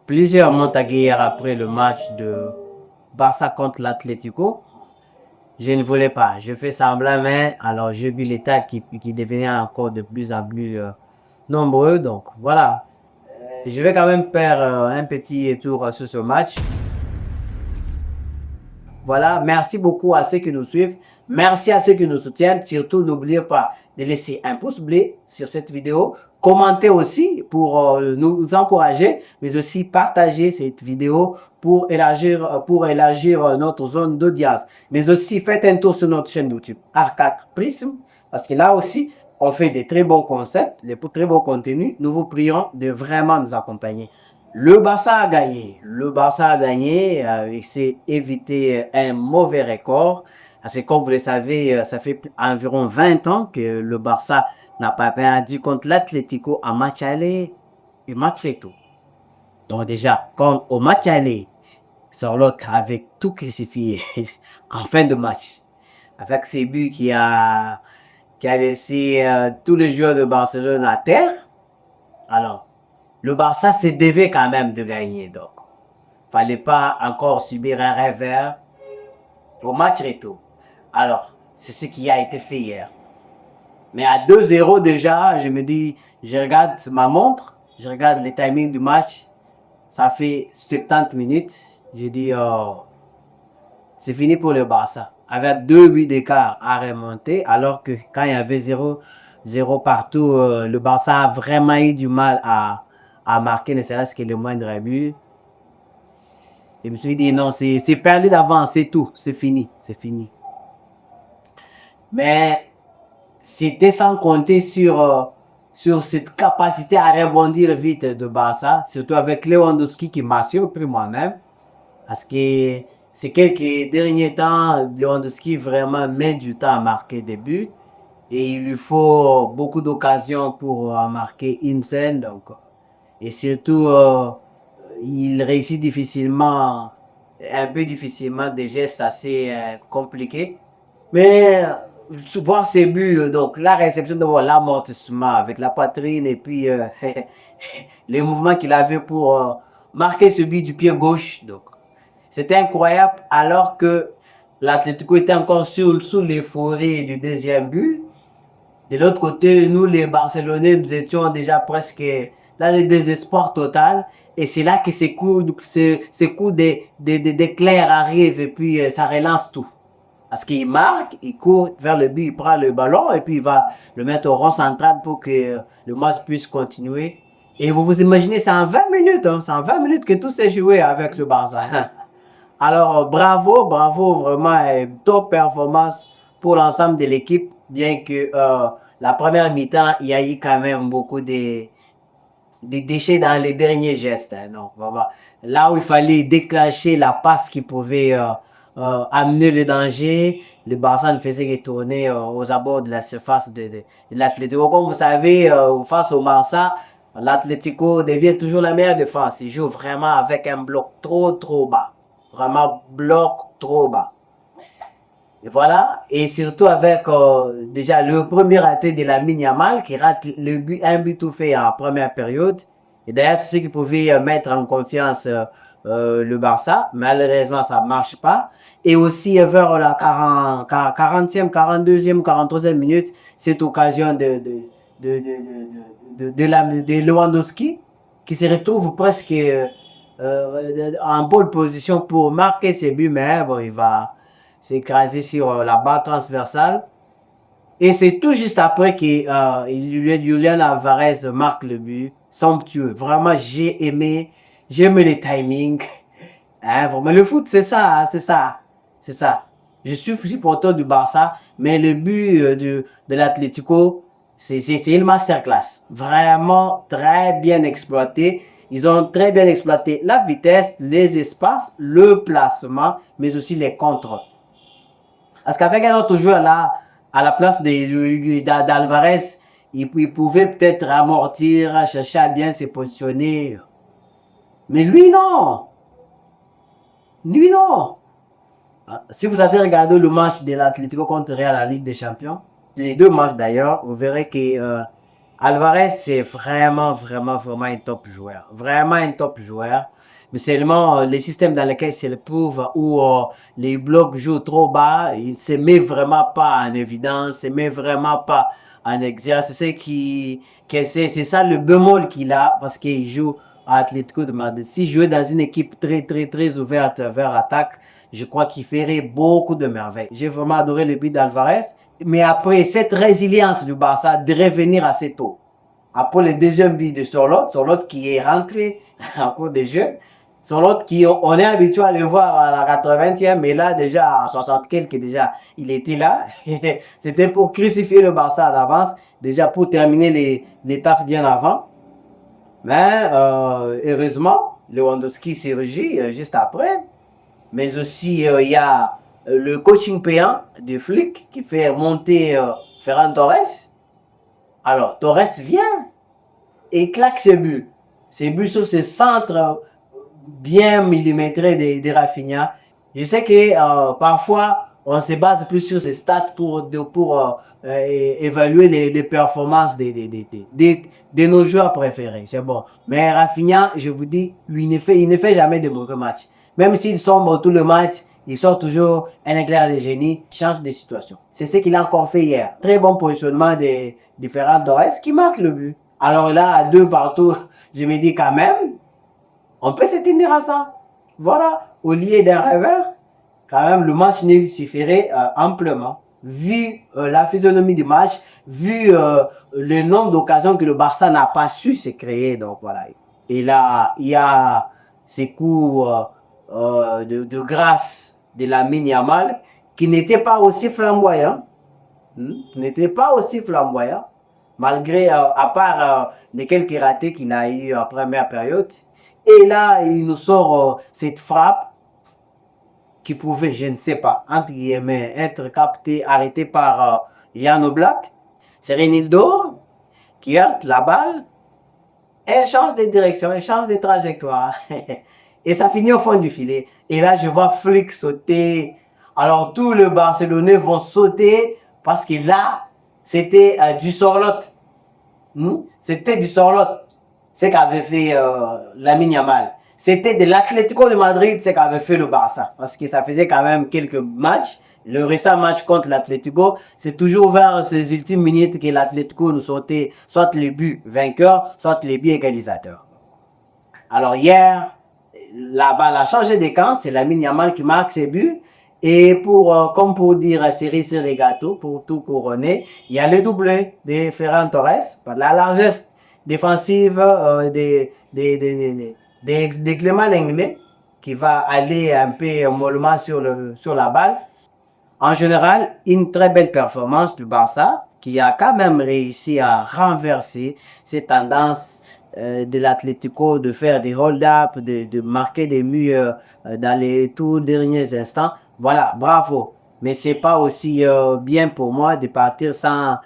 Plusieurs m'ont tagué hier après le match de Barça contre l'Atlético. Je ne voulais pas. Je fais semblant, mais alors j'ai vu l'état qui devenait encore de plus en plus nombreux. Donc voilà. Je vais quand même faire un petit tour sur ce match. Voilà, merci beaucoup à ceux qui nous suivent. Merci à ceux qui nous soutiennent. Surtout, n'oubliez pas de laisser un pouce bleu sur cette vidéo. Commentez aussi pour nous encourager, mais aussi partager cette vidéo pour élargir notre zone d'audience. Mais aussi, faites un tour sur notre chaîne YouTube Arcade Prism, parce que là aussi, on fait des très bons concepts, des très bons contenus. Nous vous prions de vraiment nous accompagner. Le Barça a gagné. Le Barça a gagné. Il s'est évité un mauvais record. Parce que comme vous le savez, ça fait environ 20 ans que le Barça n'a pas perdu contre l'Atlético en match aller et match retour. Donc déjà, comme au match aller, Sorloth avait tout crucifié en fin de match. Avec ses buts qui a laissé tous les joueurs de Barcelone à terre. Alors, le Barça se devait quand même de gagner. Donc, fallait pas encore subir un revers au match retour. Alors, c'est ce qui a été fait hier. Mais à 2-0 déjà, je me dis, je regarde ma montre, je regarde le timing du match, ça fait 70 minutes. Je dis, oh, c'est fini pour le Barça. Avec 2 buts d'écart à remonter, alors que quand il y avait 0 partout, le Barça a vraiment eu du mal à marquer ne serait-ce que le moindre but. Je me suis dit, non, c'est perdu d'avance, c'est tout, c'est fini, c'est fini. Mais c'était sans compter sur cette capacité à rebondir vite de Barça, surtout avec Lewandowski qui m'a surpris moi-même. Parce que ces quelques derniers temps, Lewandowski vraiment met du temps à marquer des buts. Et il lui faut beaucoup d'occasions pour marquer une scène. Donc, et surtout, il réussit difficilement, un peu difficilement, des gestes assez compliqués. Mais souvent, ces buts, donc la réception de l'amortissement avec la poitrine et puis les mouvements qu'il avait pour marquer ce but du pied gauche. Donc, c'était incroyable alors que l'Atlético était encore sous l'euphorie du deuxième but. De l'autre côté, nous, les Barcelonais, nous étions déjà presque dans le désespoir total. Et c'est là que ces coups d'éclair arrivent et puis ça relance tout. Parce qu'il marque, il court vers le but, il prend le ballon et puis il va le mettre au rond central pour que le match puisse continuer. Et vous vous imaginez, c'est en 20 minutes, hein, c'est en 20 minutes que tout s'est joué avec le Barça. Alors, bravo, bravo, vraiment, top performance pour l'ensemble de l'équipe, bien que la première mi-temps, il y a eu quand même beaucoup de déchets dans les derniers gestes. Hein, non, vraiment. Là où il fallait déclencher la passe qui pouvait amener le danger, le Barça ne faisait que tourner aux abords de la surface de l'Atlético. Comme vous savez, face au Barça, l'Atlético devient toujours la meilleure défense. Il joue vraiment avec un bloc trop bas. Vraiment bloc trop bas. Et voilà. Et surtout avec déjà le premier raté de Lamine Yamal qui rate un but tout fait en première période. Et d'ailleurs, c'est ce qui pouvait mettre en confiance le Barça. Malheureusement, ça ne marche pas. Et aussi vers la 40e, 42e, 43e minute, cette occasion de Lewandowski qui se retrouve presque en bonne position pour marquer ses buts, mais bon, il va s'écraser sur la barre transversale. Et c'est tout juste après que Julian Alvarez marque le but. Somptueux. Vraiment, j'ai aimé le timing. Hein, vraiment, le foot, c'est ça, hein, c'est ça. C'est ça. Je suis supporter du Barça, mais le but de l'Atlético, c'est une masterclass. Vraiment très bien exploité. Ils ont très bien exploité la vitesse, les espaces, le placement, mais aussi les contres. Parce qu'avec un autre joueur là, à la place d'Alvarez, il pouvait peut-être amortir, chercher à bien se positionner. Mais lui, non. Lui, non. Si vous avez regardé le match de l'Atlético contre Real à la Ligue des Champions, les deux matchs d'ailleurs, vous verrez que Alvarez, c'est vraiment un top joueur. Vraiment un top joueur. Mais seulement les systèmes dans lesquels il se trouve où les blocs jouent trop bas, il ne se met vraiment pas en évidence, il ne se met vraiment pas en exercice. C'est ça le bémol qu'il a parce qu'il joue à Atlético de Madrid. S'il jouait dans une équipe très ouverte vers l'attaque, je crois qu'il ferait beaucoup de merveilles. J'ai vraiment adoré le but d'Alvarez. Mais après cette résilience du Barça de revenir assez tôt, après le deuxième but de Sorloth qui est rentré en cours de jeu, Sorloth qui on est habitué à le voir à la 80e, mais là déjà à 60 quelques déjà, il était là. C'était pour crucifier le Barça à l'avance, déjà pour terminer les tafs bien avant. Mais heureusement, Lewandowski s'est régi juste après. Mais aussi, il y a le coaching payant de Flick qui fait monter Ferran Torres. Alors, Torres vient et claque ses buts. Ses buts sur ce centre bien millimétré de Rafinha. Je sais que parfois, on se base plus sur ces stats pour évaluer les performances de nos joueurs préférés. C'est bon. Mais Rafinha, je vous dis, lui, il ne fait jamais de mauvais matchs. Même s'il sombre tout le match, il sort toujours un éclair de génie, change de situation. C'est ce qu'il a encore fait hier. Très bon positionnement des différents Torres qui marque le but. Alors là, à 2 partout, je me dis quand même, on peut se tenir à ça. Voilà, au lieu d'un revers, quand même, le match nul suffirait amplement. Vu la physionomie du match, vu le nombre d'occasions que le Barça n'a pas su se créer. Donc voilà. Et là, il y a ces coups de grâce de Lamine Yamal qui n'étaient pas aussi flamboyants. Qui n'étaient pas aussi flamboyants. Malgré, à part les quelques ratés qu'il a eu en première période. Et là, il nous sort cette frappe qui pouvait, je ne sais pas, entre guillemets, être capté, arrêté par Jan Oblak. C'est Renildo qui heurte la balle. Elle change de direction, elle change de trajectoire. Et ça finit au fond du filet. Et là, je vois Flick sauter. Alors, tous les Barcelonais vont sauter parce que là, c'était du Sorloth. C'était du Sorloth. Ce qu'avait fait Lamine Yamal. C'était de l'Atlético de Madrid ce qu'avait fait le Barça. Parce que ça faisait quand même quelques matchs. Le récent match contre l'Atlético, c'est toujours vers ces ultimes minutes que l'Atlético nous sortait soit les buts vainqueurs, soit les buts égalisateurs. Alors hier, la balle a changé de camp. C'est Lamine Yamal qui marque ses buts. Et comme pour dire cerise sur les gâteaux, pour tout couronner, il y a le doublé de Ferran Torres, par la largesse défensive de Clément Lenglet, qui va aller un peu mollement sur la balle. En général, une très belle performance du Barça, qui a quand même réussi à renverser ces tendances de l'Atlético de faire des hold-up, de marquer des murs dans les tout derniers instants. Voilà, bravo. Mais c'est pas aussi bien pour moi de partir sans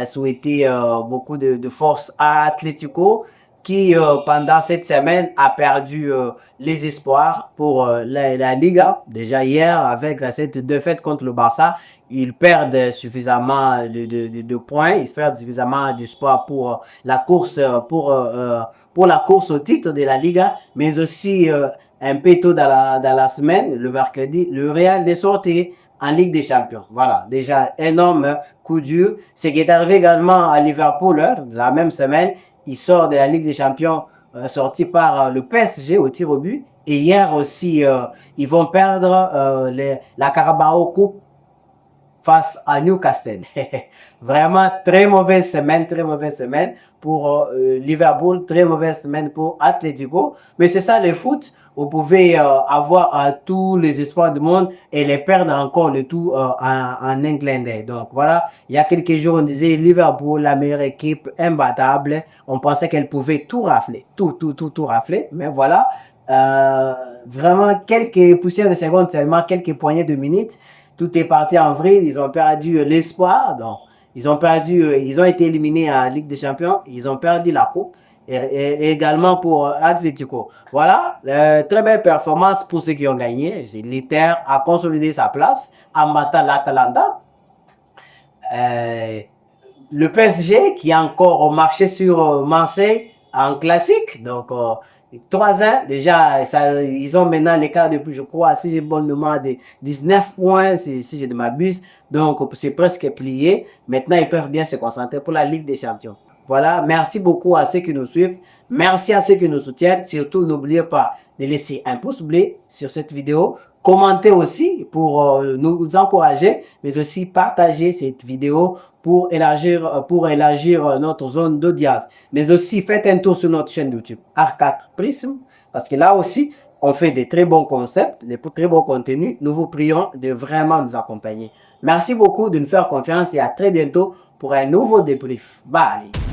souhaiter beaucoup de force à Atlético qui pendant cette semaine a perdu les espoirs pour la Liga. Déjà hier, avec cette défaite contre le Barça, ils perdent suffisamment de points, ils perdent suffisamment d'espoir pour la course pour la course au titre de la Liga, mais aussi un peu tôt dans la semaine, le mercredi, le Real est sorti en Ligue des Champions. Voilà, déjà énorme coup dur. Ce qui est arrivé également à Liverpool, la même semaine, il sort de la Ligue des Champions sorti par le PSG au tir au but. Et hier aussi, ils vont perdre la Carabao Cup face à Newcastle. Vraiment très mauvaise semaine pour Liverpool, très mauvaise semaine pour Atlético. Mais c'est ça le foot. Vous pouvez avoir tous les espoirs du monde et les perdre encore le tout en Englandais. Donc voilà, il y a quelques jours on disait Liverpool, la meilleure équipe, imbattable. On pensait qu'elle pouvait tout rafler, tout rafler. Mais voilà, vraiment quelques poussières de secondes seulement, quelques poignées de minutes. Tout est parti en vrille, ils ont perdu l'espoir. Donc, ils ont été éliminés en Ligue des Champions, ils ont perdu la coupe. Et également pour Atlético. Voilà, très belle performance pour ceux qui ont gagné. L'Inter a consolidé sa place en battant l'Atalanta. le PSG qui a encore marché sur Marseille en classique. Donc, 3-1, déjà, ça, ils ont maintenant l'écart de plus, je crois, si j'ai bonne mémoire, de 19 points, si je ne m'abuse. Donc, c'est presque plié. Maintenant, ils peuvent bien se concentrer pour la Ligue des Champions. Voilà, merci beaucoup à ceux qui nous suivent. Merci à ceux qui nous soutiennent. Surtout, n'oubliez pas de laisser un pouce bleu sur cette vidéo. Commentez aussi pour nous encourager, mais aussi partager cette vidéo pour élargir notre zone d'audience. Mais aussi, faites un tour sur notre chaîne YouTube R4 Prism, parce que là aussi, on fait des très bons concepts, des très bons contenus. Nous vous prions de vraiment nous accompagner. Merci beaucoup de nous faire confiance et à très bientôt pour un nouveau débrief. Bye!